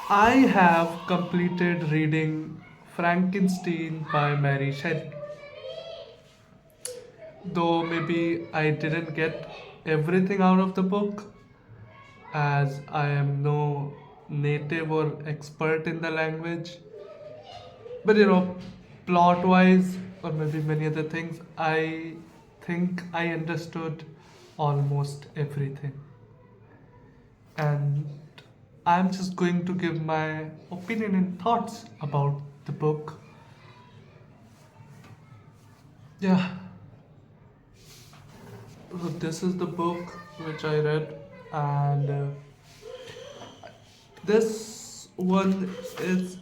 I have completed reading Frankenstein by Mary Shelley, though maybe I didn't get everything out of the book as I am no native or expert in the language. But plot wise, or maybe many other things, I think I understood almost everything. And I'm just going to give my opinion and thoughts about the book. Yeah, so this is the book which I read, and this one is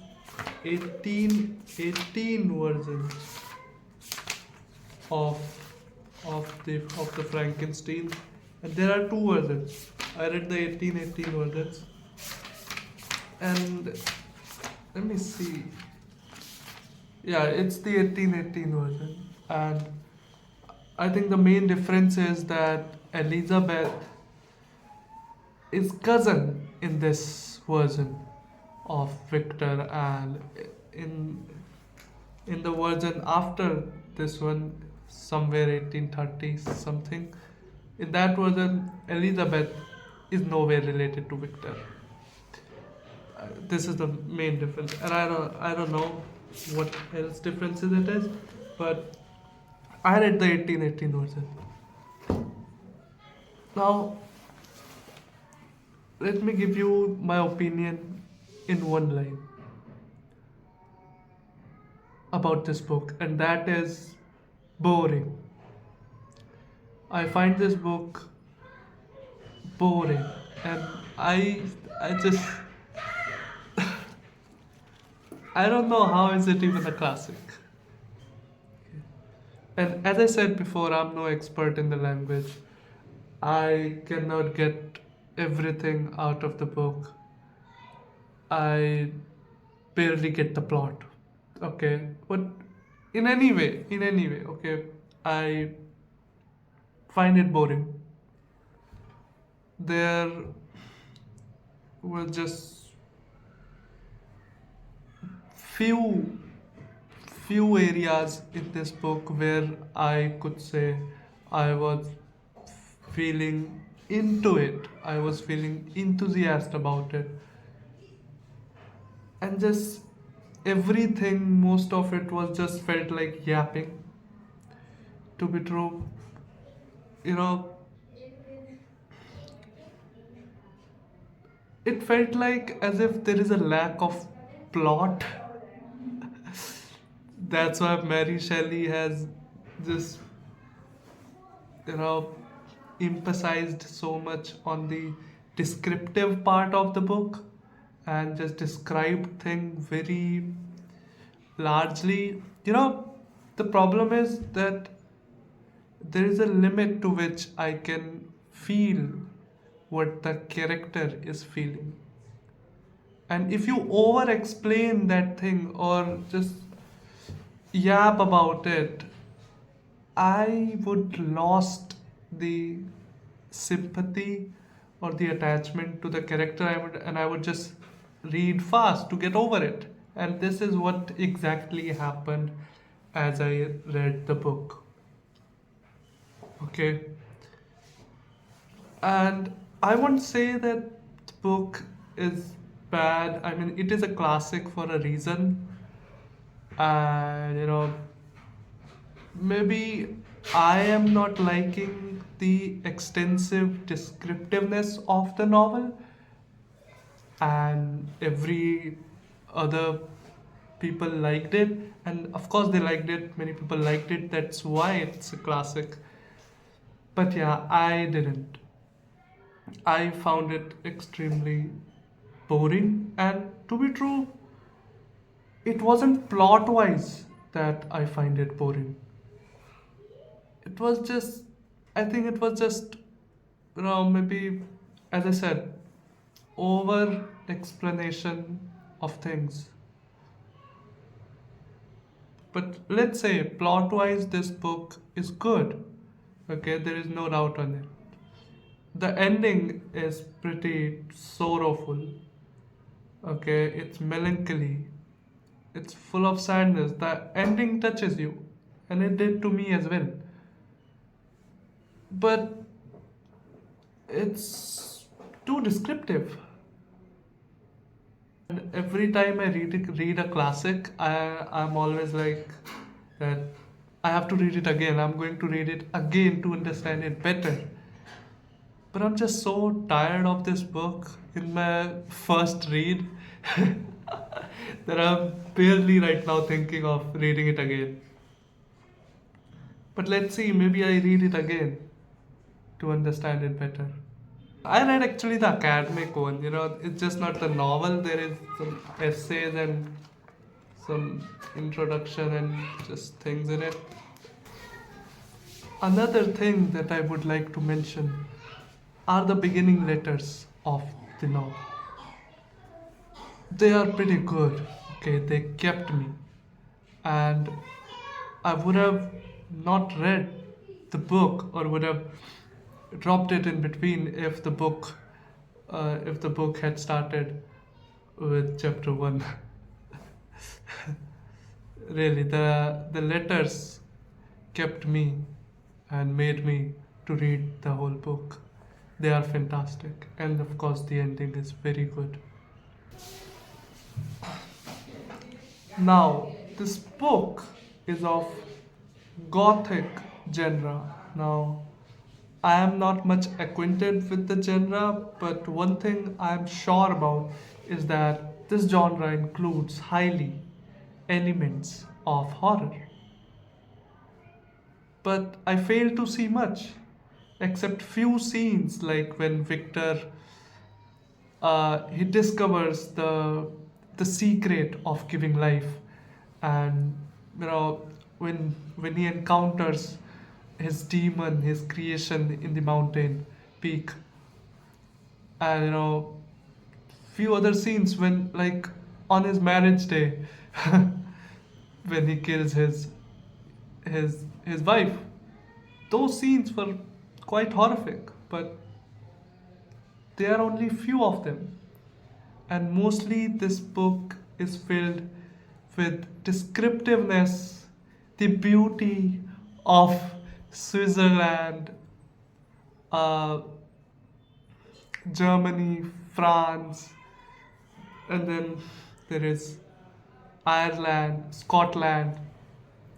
1818 version of of the Frankenstein, and there are two versions. I read the 1818 versions, and let me see. Yeah, it's the 1818 version, and I think the main difference is that Elizabeth is cousin in this version of Victor, and in in the version after this one, somewhere 1830 something, in that version, Elizabeth is nowhere related to Victor. This is the main difference, and I don't know what else differences it is, but I read the 1818 version. Now, let me give you my opinion in one line about this book, and that is boring. I find this book boring, and I just I don't know how is it even a classic. And as I said before, I'm no expert in the language. I cannot get everything out of the book. I barely get the plot. Okay, but in any way, okay, I find it boring. There were just few few areas in this book where I could say I was feeling into it. I was feeling enthusiastic about it, and just everything, most of it was just felt like yapping. To be true, you know, it felt like as if there is a lack of plot. That's why Mary Shelley has just you know emphasized so much on the descriptive part of the book and just described thing very largely. The problem is that there is a limit to which I can feel what the character is feeling, and if you over explain that thing or just yap about it, I would lost the sympathy or the attachment to the character. I would just read fast to get over it. And this is what exactly happened as I read the book. Okay. And I won't say that the book is bad. I mean, it is a classic for a reason. And maybe I am not liking the extensive descriptiveness of the novel, and every other people liked it, and of course they liked it. Many people liked it. That's why it's a classic. But yeah, I didn't. I found it extremely boring, and to be true, it wasn't plot wise that I find it boring. It was just, I think it was just, maybe, as I said, over explanation of things. But let's say, plot wise, this book is good. Okay, there is no doubt on it. The ending is pretty sorrowful. Okay, it's melancholy. It's full of sadness. The ending touches you, and it did to me as well. But it's too descriptive. And every time I read a classic, I'm always like that. I have to read it again. I'm going to read it again to understand it better. But I'm just so tired of this book in my first read that I'm barely right now thinking of reading it again. But let's see, maybe I read it again to understand it better. I read actually the academic one, it's just not the novel, there is some essays and some introduction and just things in it. Another thing that I would like to mention are the beginning letters of the novel. They are pretty good. Okay, they kept me. And I would have not read the book or would have dropped it in between if the book had started with chapter one. Really, the letters kept me and made me to read the whole book. They are fantastic, and of course, the ending is very good. Now, this book is of gothic genre. Now, I am not much acquainted with the genre, but one thing I am sure about is that this genre includes highly elements of horror. But I fail to see much, except few scenes like when Victor he discovers the secret of giving life, and when he encounters his demon, his creation in the mountain peak, and few other scenes when like on his marriage day when he kills his wife. Those scenes were quite horrific, but there are only few of them. And mostly this book is filled with descriptiveness, the beauty of Switzerland, uh, Germany, France, and then there is Ireland, Scotland.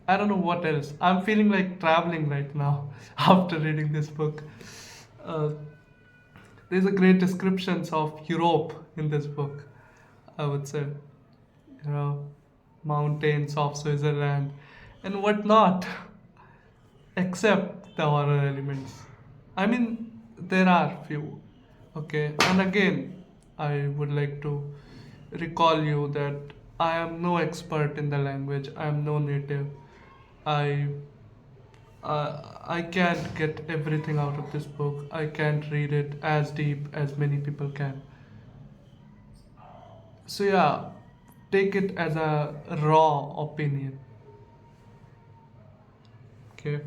I don't know what else. I'm feeling like traveling right now after reading this book. Uh, there's a great descriptions of Europe in this book, I would say. You know, mountains of Switzerland and whatnot, except the horror elements. I mean, there are few. Okay, and again, I would like to recall you that I am no expert in the language. I am no native. I I can't get everything out of this book. I can't read it as deep as many people can. So yeah, take it as a raw opinion. Okay.